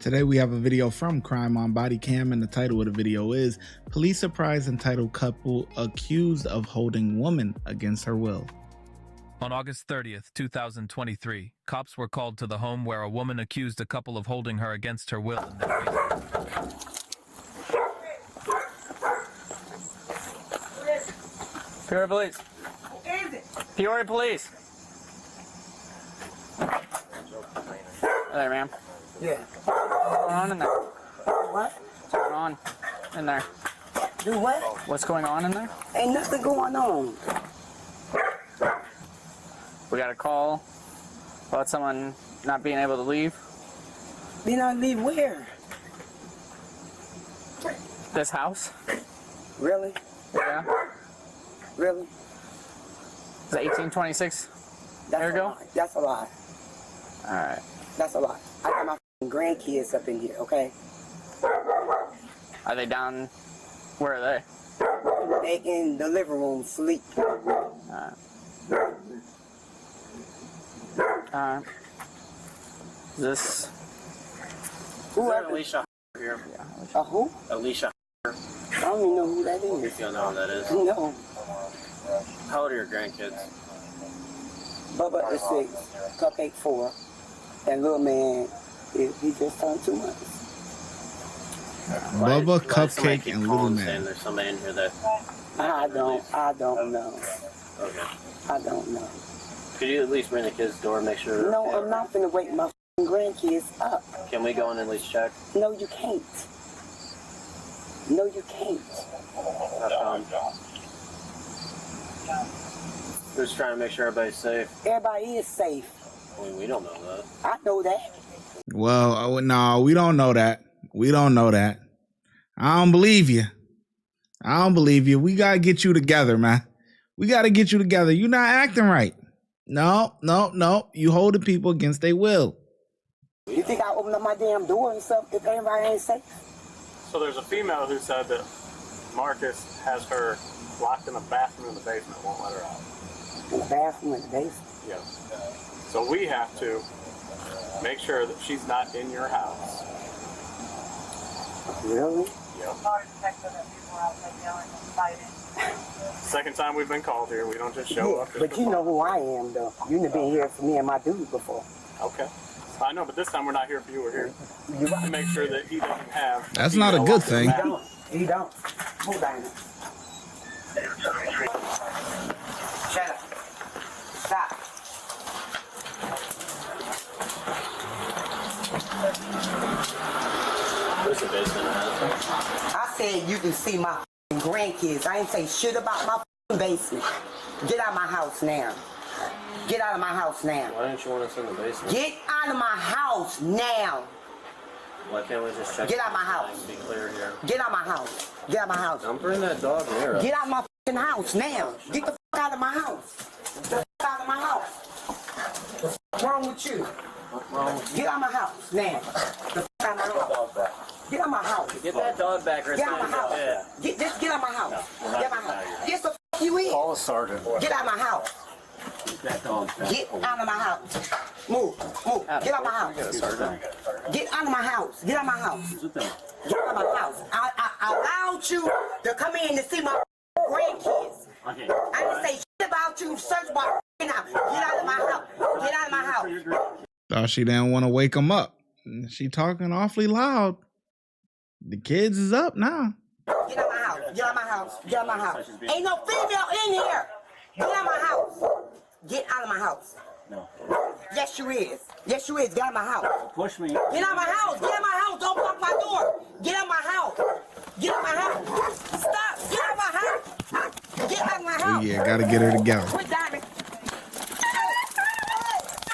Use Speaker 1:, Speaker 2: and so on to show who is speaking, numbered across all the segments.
Speaker 1: Today we have a video from Crime on Body Cam, and the title of the video is Police Surprise Entitled Couple Accused of Holding Woman Against Her Will.
Speaker 2: On August 30th, 2023, cops were called to the home where a woman accused a couple of holding her against her will in their basement.
Speaker 3: Peoria Police.
Speaker 4: Is it?
Speaker 3: Peoria Police. There, ma'am.
Speaker 4: Yeah.
Speaker 3: What's going on in there?
Speaker 4: What?
Speaker 3: What's going on in there?
Speaker 4: Do what?
Speaker 3: What's going on in there?
Speaker 4: Ain't nothing going on.
Speaker 3: We got a call about someone not being able to leave.
Speaker 4: Then I leave where?
Speaker 3: This house?
Speaker 4: Really?
Speaker 3: Yeah.
Speaker 4: Really?
Speaker 3: Is it 1826?
Speaker 4: That's
Speaker 3: There we
Speaker 4: a
Speaker 3: go.
Speaker 4: lie. That's a lie.
Speaker 3: Alright.
Speaker 4: That's a lie. I got my f***ing grandkids up in here, okay?
Speaker 3: Are they down? Where are they?
Speaker 4: They in the living room sleep.
Speaker 3: Alright. Is this?
Speaker 4: Whoever.
Speaker 5: Alicia here.
Speaker 4: A who?
Speaker 5: Alicia.
Speaker 4: I don't even know who that
Speaker 5: If
Speaker 4: is.
Speaker 5: you don't know who that is.
Speaker 4: No.
Speaker 5: How old are your grandkids?
Speaker 4: Bubba is 6, Cupcake 4, and little man, he just turned 2 months.
Speaker 1: Bubba,
Speaker 5: Why does somebody
Speaker 1: Cupcake,
Speaker 5: keep
Speaker 1: and
Speaker 5: calling
Speaker 1: Little
Speaker 5: saying
Speaker 1: Man.
Speaker 5: There's somebody in here that.
Speaker 4: I don't know.
Speaker 5: Okay.
Speaker 4: I don't know.
Speaker 5: Could you at least ring the kids' door and make sure?
Speaker 4: No, I'm not finna wake my f***ing grandkids up.
Speaker 5: Can we go in and at least check?
Speaker 4: No, you can't. No, you can't.
Speaker 5: How come? We're just trying to make sure everybody's safe.
Speaker 4: Everybody is safe.
Speaker 5: I mean, we don't know that.
Speaker 4: I know that.
Speaker 1: Well, no, we don't know that. We don't know that. I don't believe you. I don't believe you. We got to get you together, man. We got to get you together. You're not acting right. No. You holding people against their will.
Speaker 4: You think I open up my damn door and stuff if everybody ain't safe?
Speaker 6: So there's a female who said that Marcus has her locked in a bathroom in the basement, won't let her out.
Speaker 4: In the bathroom, in the basement.
Speaker 6: Yeah. So we have to make sure that she's not in your house.
Speaker 4: Really?
Speaker 6: Yep. Second time we've been called here, we don't just show up.
Speaker 4: But you know who I am, though. You've been here for me and my dude before.
Speaker 6: Okay. I know, but this time we're not here for you. We're here
Speaker 4: You're
Speaker 6: to
Speaker 4: right.
Speaker 6: make sure that he doesn't have.
Speaker 1: That's not a good thing.
Speaker 4: He don't. Hold on. Shut up. Stop.
Speaker 5: Where's the basement at?
Speaker 4: I said you can see my f***ing grandkids. I ain't say shit about my f***ing basement. Get out of my house now. Get out of my house now.
Speaker 5: Why don't you want us in the basement?
Speaker 4: Get out of my house now.
Speaker 5: Why can't we just check?
Speaker 4: Get out my house.
Speaker 5: And be clear here.
Speaker 4: Get out of my house. Get out of my house.
Speaker 5: Don't bring that dog near us.
Speaker 4: Get out of my f***ing house now. Get the f*** out of my house. Get the f*** out of my house. What's wrong with you?
Speaker 5: What's wrong with
Speaker 4: Get out of my house now. The f*** out of my house.
Speaker 5: dog back?
Speaker 4: Get out of my house.
Speaker 5: Get that dog back or it's
Speaker 4: Get out of my
Speaker 5: gonna
Speaker 4: house.
Speaker 5: yeah.
Speaker 4: Get out of my house.
Speaker 5: we're
Speaker 4: Get out
Speaker 5: not
Speaker 4: of my
Speaker 5: out
Speaker 4: house.
Speaker 5: here.
Speaker 4: Yes, the f*** you is.
Speaker 5: Call a sergeant.
Speaker 4: Get out of my house.
Speaker 5: Get that dog back.
Speaker 4: Get out of my house. Move. Get out of my house. Get out of my house. Get out of my house. Get out of my house. I allowed you to come in to see my grandkids.
Speaker 5: Okay.
Speaker 4: I didn't say shit about you. Search my house. Get out of my house. Get out of my house.
Speaker 1: Thought she didn't want to wake him up. She talking awfully loud. The kids is up now.
Speaker 4: Get out of my house. Get out of my house. Get out of my house. Ain't no female in here. Get out of my house. Get out of my house.
Speaker 5: No.
Speaker 4: Yes, you is. Yes, you is. Get out of my house.
Speaker 5: Push me.
Speaker 4: Get out of my house. Get out of my house. Don't block my door. Get out of my house. Get out of my house. Stop. Get out of my house. Get out of my house.
Speaker 1: Yeah, gotta get her together.
Speaker 4: Quit diving.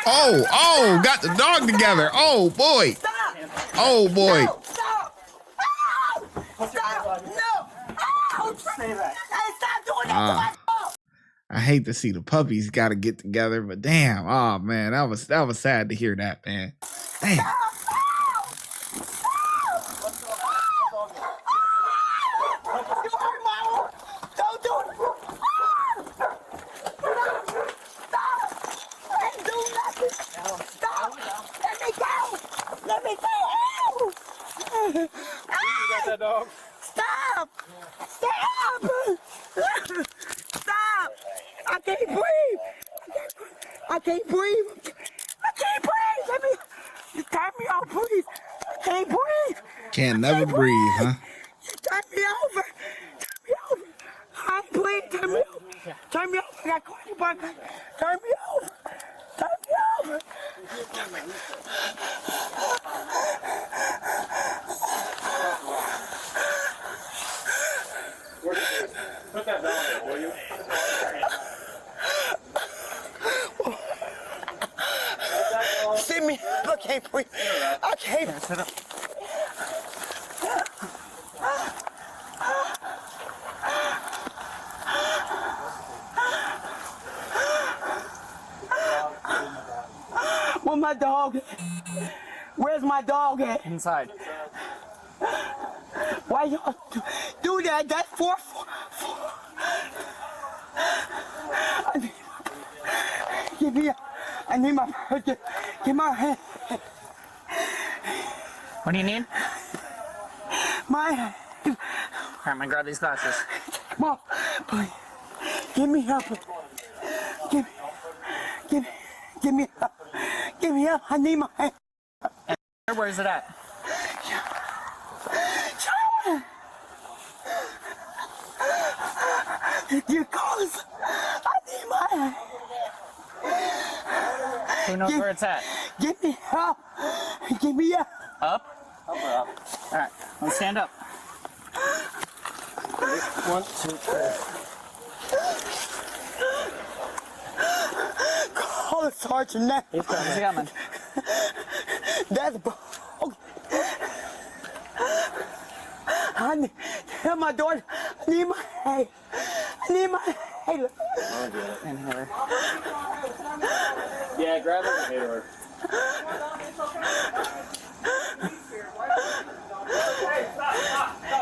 Speaker 1: Oh, got the dog together. Oh, boy.
Speaker 4: Stop.
Speaker 1: Oh, boy.
Speaker 4: No, stop. Oh, stop. No. Oh, hey, stop doing that to my dog.
Speaker 1: I hate to see the puppies got to get together, but damn, oh man, that was sad to hear that, man. Damn.
Speaker 4: Don't do it. Stop. I ain't doing nothing. Stop. Let me go. Let me go.
Speaker 6: You got that dog?
Speaker 4: Stop! Stop! Stop! I can't breathe! I can't breathe! I can't breathe! Let me... You turn me off, please! I can't breathe!
Speaker 1: Can't never breathe, huh?
Speaker 4: Turn me over! Turn me over! I ain't breathe! Turn me over! Turn me over! I got corny bug! Turn me over! Turn me over!
Speaker 6: Put that down there, will you?
Speaker 4: See me? I can't breathe. I can't.
Speaker 3: Sit up.
Speaker 4: Where my dog at? Where's my dog at?
Speaker 3: Inside.
Speaker 4: Why y'all do that? That's four. Give me. I need my. Give my hand.
Speaker 3: What do you need?
Speaker 4: My hand.
Speaker 3: Alright, I'm gonna grab these glasses.
Speaker 4: Come on, please. Give me help. Give me help. Give me help. I need my hand.
Speaker 3: Where is it at?
Speaker 4: You call us. I need my hand.
Speaker 3: Who knows where it's at?
Speaker 4: Give me help. Give me help.
Speaker 3: Up? Up or up? Alright, let's stand up.
Speaker 6: 1, 2, 3.
Speaker 4: Call the sergeant now.
Speaker 3: He's coming.
Speaker 4: That's I need help my daughter. I need my hand. I need my hand.
Speaker 3: Inhaler.
Speaker 6: Yeah, grab it. Inhaler.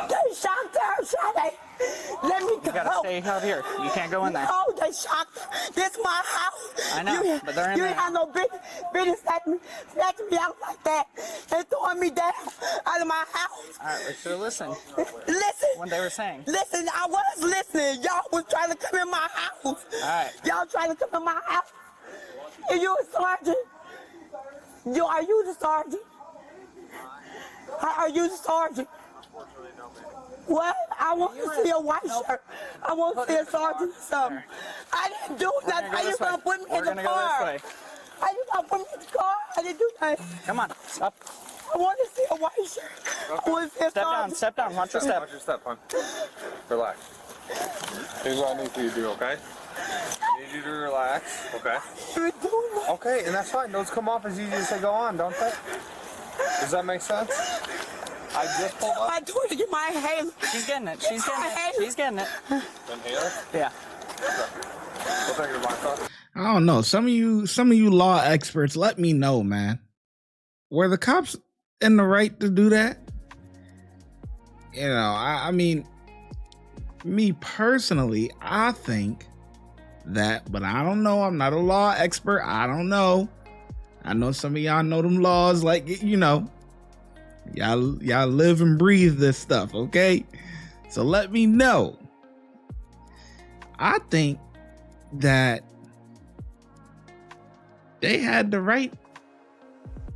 Speaker 4: They shocked her, Shade. Let me go.
Speaker 3: You gotta stay out here. You can't go in there.
Speaker 4: Oh, they shocked her. This my house.
Speaker 3: I know, but they're in
Speaker 4: you
Speaker 3: there.
Speaker 4: ain't have no business snatching me out like that and throwing me down out of my house.
Speaker 3: Alright, we should have listened.
Speaker 4: Listen.
Speaker 3: What they were saying.
Speaker 4: Listen, I was listening. Y'all was trying to come in my house.
Speaker 3: Alright.
Speaker 4: Y'all trying to come in my house. Are you a sergeant? Are you the sergeant? Are you the sergeant? What? I want to see a white shirt. I want to see a sergeant or something. I didn't do nothing. Are you going to put me in the car? Are you going to put me in the car? I didn't do nothing.
Speaker 3: Come on, stop.
Speaker 4: I want to see a white shirt. I want to see a sergeant.
Speaker 3: Step down, watch your step.
Speaker 5: Watch your step, hon. Relax. Here's what I need for you to do, okay? I need you to relax, okay?
Speaker 4: You do nothing.
Speaker 5: Okay, and that's fine. Those come off as easy as they go on, don't they? Does that make sense? I just pulled up.
Speaker 4: I told you to get my hand.
Speaker 3: She's getting it. She's getting it. She's getting it.
Speaker 5: Inhaler?
Speaker 3: Yeah.
Speaker 5: We'll take your box off.
Speaker 1: I don't know. Some of you law experts, let me know, man. Were the cops in the right to do that? You know, I mean, me personally, I think that, but I don't know. I'm not a law expert. I don't know. I know some of y'all know them laws, like, you know, y'all live and breathe this stuff, okay? So let me know. I think that they had the right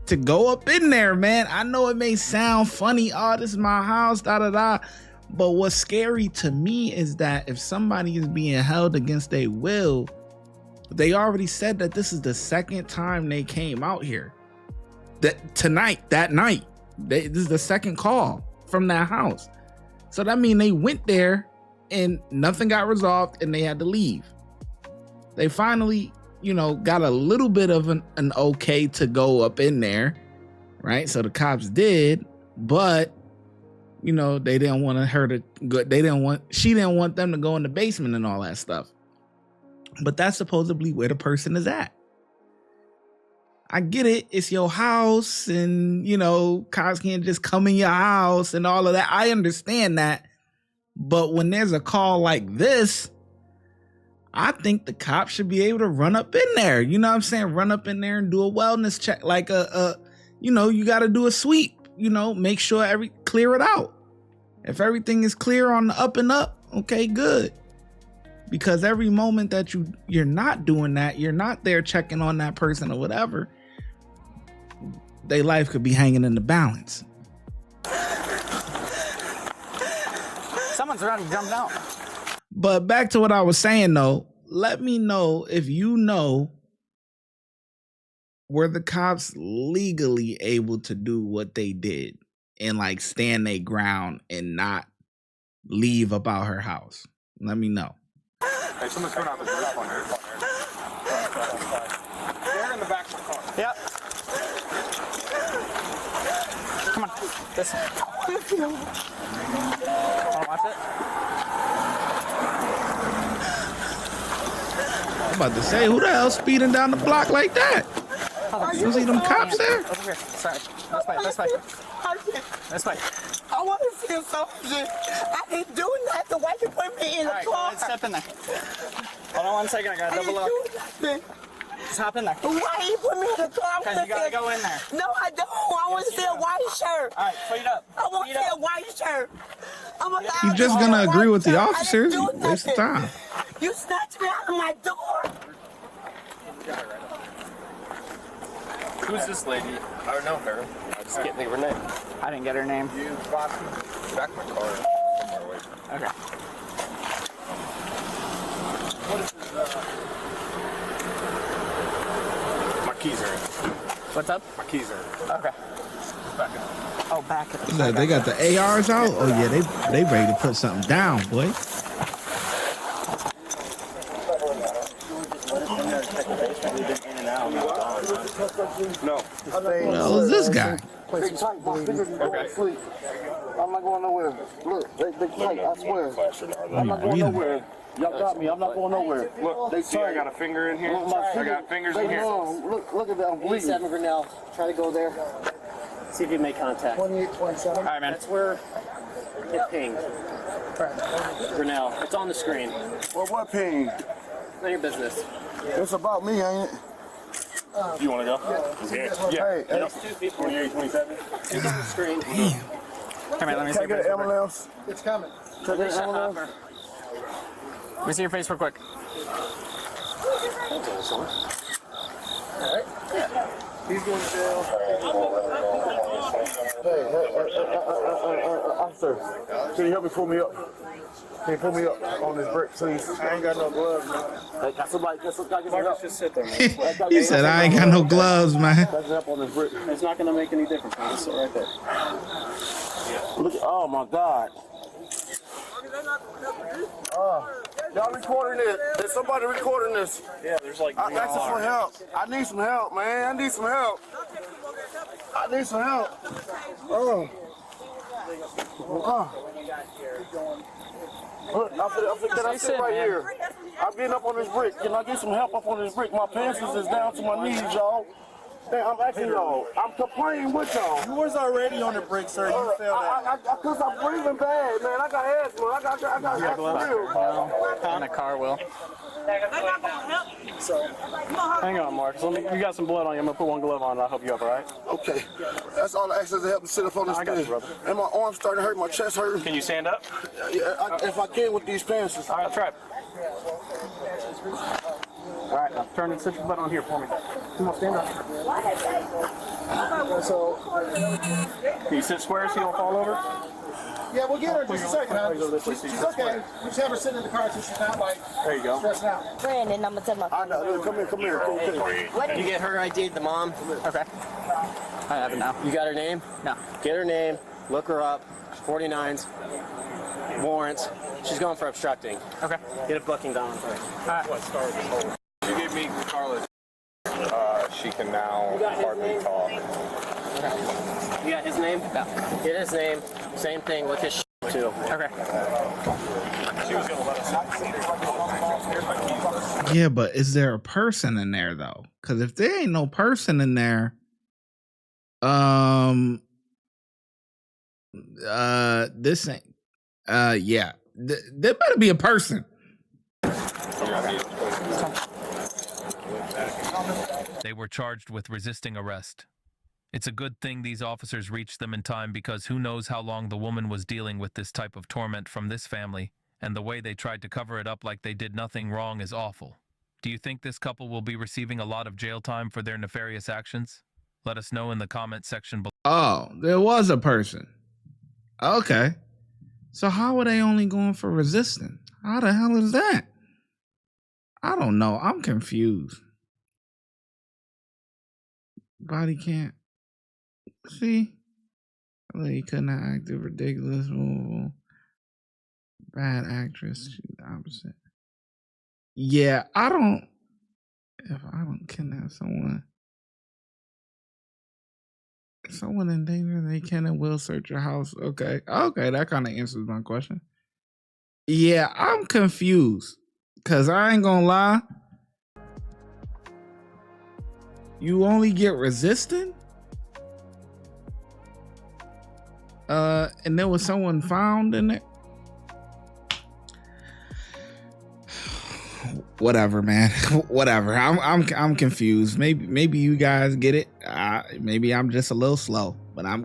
Speaker 1: to go up in there, man. I know it may sound funny. Oh, this is my house, da-da-da. But what's scary to me is that if somebody is being held against their will, they already said that this is the second time they came out here. That night, this is the second call from that house. So that means they went there and nothing got resolved and they had to leave. They finally, you know, got a little bit of an okay to go up in there, right? So the cops did, but you know, they didn't want her to go. She didn't want them to go in the basement and all that stuff. But that's supposedly where the person is at. I get it. It's your house and, you know, cops can't just come in your house and all of that. I understand that. But when there's a call like this, I think the cops should be able to run up in there. You know what I'm saying? Run up in there and do a wellness check. Like you know, you got to do a sweep. make sure clear it out. If everything is clear on the up and up, okay, good. Because every moment that you're not doing that, you're not there checking on that person or whatever, their life could be hanging in the balance.
Speaker 3: Someone's already jumped out.
Speaker 1: But back to what I was saying though, let me know if you know, were the cops legally able to do what they did and like stand their ground and not leave about her house? Let me know.
Speaker 5: Hey, someone's coming out the roof on her. They're in the back of the car.
Speaker 3: Yep. Come on. This. Wanna watch it?
Speaker 1: I'm about to say, who the hell speeding down the block like that? You see them cops there?
Speaker 3: Over here. Sorry. This way. This way.
Speaker 4: I want to feel something. I didn't do nothing. Why you put me in the car?
Speaker 3: Let's step in there. Hold on 1 second. I gotta double up. Just hop in there.
Speaker 4: Why you put me in the car?
Speaker 3: Because you gotta go in there.
Speaker 4: No, I don't. I want to see a white shirt.
Speaker 3: All right, feet up.
Speaker 4: I want to see a white shirt.
Speaker 1: You just gonna agree with the officers? Waste of time.
Speaker 4: You snatched me out of my door.
Speaker 5: Who's this lady? I don't know her. I just can't think of her name.
Speaker 3: I didn't get her name.
Speaker 5: You back my car somewhere away.
Speaker 3: Okay.
Speaker 5: What is this? My keys are in.
Speaker 3: What's up?
Speaker 5: My keys are in.
Speaker 3: Okay.
Speaker 5: Back in.
Speaker 3: Oh, back at the
Speaker 1: They got the ARs out? Oh yeah, they ready to put something down, boy.
Speaker 5: No.
Speaker 1: What the hell is this guy?
Speaker 5: Okay.
Speaker 7: I'm not going nowhere. Look, they tight, I swear. I'm not going nowhere. Y'all got me. I'm not going nowhere.
Speaker 5: Look, they see I got a finger in here. I got fingers in here.
Speaker 7: Look at that. I'm bleeding.
Speaker 8: 87 Grinnell. Try to go there. See if you make contact.
Speaker 7: 28, 27.
Speaker 3: All right, man.
Speaker 8: That's where it pinged. Grinnell. It's on the screen.
Speaker 7: Well, what pain?
Speaker 8: None of your business.
Speaker 7: It's about me, ain't it?
Speaker 5: You want to go? Yeah.
Speaker 7: Hey,
Speaker 8: It's 2 people.
Speaker 5: 28, 27.
Speaker 8: It's on the screen.
Speaker 3: Come here, let me see
Speaker 7: can I
Speaker 3: your
Speaker 7: get
Speaker 3: face
Speaker 7: an
Speaker 3: real quick.
Speaker 7: ambulance? It's coming. Can I get an ambulance?
Speaker 3: Let me see your face real quick.
Speaker 7: He's going to jail. Hey, officer, can you help me pull me up? Can you pull me up on this brick, please? I ain't got no gloves, man. Got somebody, get some help.
Speaker 8: Just sit there, man.
Speaker 1: He said, I ain't got no gloves, man.
Speaker 7: Got help on this brick.
Speaker 8: It's not going to make any difference, man. Just sit right there.
Speaker 7: Look, oh my God. Y'all recording this? Is somebody recording this?
Speaker 8: Yeah, there's like
Speaker 7: I'm asking for help. I need some help, man. I need some help. I need some help. Look, can I sit right here? I'm getting up on this brick. Can I get some help up on this brick? My pants is down to my knees, y'all. Damn, I'm asking y'all. I'm complaining with y'all.
Speaker 9: You was already on the brick, sir. You felt that.
Speaker 7: Because I'm breathing bad, man. I got asthma. I got
Speaker 3: In the car, Will.
Speaker 8: Hang on, Marcus. You got some blood on you. I'm going to put one glove on and I'll help you up, all right?
Speaker 7: Okay. That's all I ask is to help me sit up on this
Speaker 8: I got you,
Speaker 7: thing.
Speaker 8: brother.
Speaker 7: And my arms starting to hurt, my chest hurting.
Speaker 8: Can you stand up?
Speaker 7: If I can with these pants.
Speaker 8: All right, try it. All right, now turn and sit your butt on here for me. Come on, stand up. Can you sit square so you don't fall over?
Speaker 9: Yeah, we'll get her in just a second, huh? She's okay. We just have her sit in the car so she's not like
Speaker 8: There you go.
Speaker 9: stressing out.
Speaker 4: Brandon, I'm gonna tell my
Speaker 7: I know. Come here.
Speaker 8: You get her ID, the mom?
Speaker 3: Okay. I have it now.
Speaker 8: You got her name?
Speaker 3: No.
Speaker 8: Get her name, look her up, 49s, warrants. She's going for obstructing.
Speaker 3: Okay.
Speaker 8: Get a booking down for her.
Speaker 5: You gave me Carla's. She can now hardly talk.
Speaker 8: You got his name?
Speaker 3: Yeah.
Speaker 8: Get his name, same thing, look his shit too.
Speaker 3: Okay.
Speaker 5: She was going to let us out.
Speaker 1: Yeah, but is there a person in there though? Because if there ain't no person in there, this ain't. Yeah, there better be a person.
Speaker 2: They were charged with resisting arrest. It's a good thing these officers reached them in time, because who knows how long the woman was dealing with this type of torment from this family, and the way they tried to cover it up like they did nothing wrong is awful. Do you think this couple will be receiving a lot of jail time for their nefarious actions? Let us know in the comment section below.
Speaker 1: Oh, there was a person. Okay. So how are they only going for resisting? How the hell is that? I don't know. I'm confused. Body can't. See? He could not act ridiculous. Bad actress. She's the opposite. Yeah, if I don't kidnap someone in danger, they can and will search your house. Okay, that kind of answers my question. Yeah, I'm confused, because I ain't gonna lie. You only get resisting? And there was someone found in it? Whatever, man. Whatever. I'm confused. Maybe you guys get it. Maybe I'm just a little slow, but I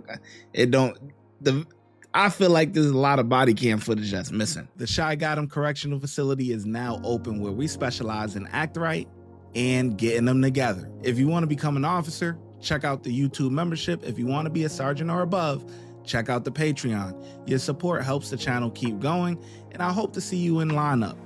Speaker 1: feel like there's a lot of body cam footage that's missing. The ShyGotEm Correctional Facility is now open, where we specialize in act right and getting them together. If you want to become an officer, check out the YouTube membership. If you want to be a sergeant or above, check out the Patreon. Your support helps the channel keep going, and I hope to see you in lineup.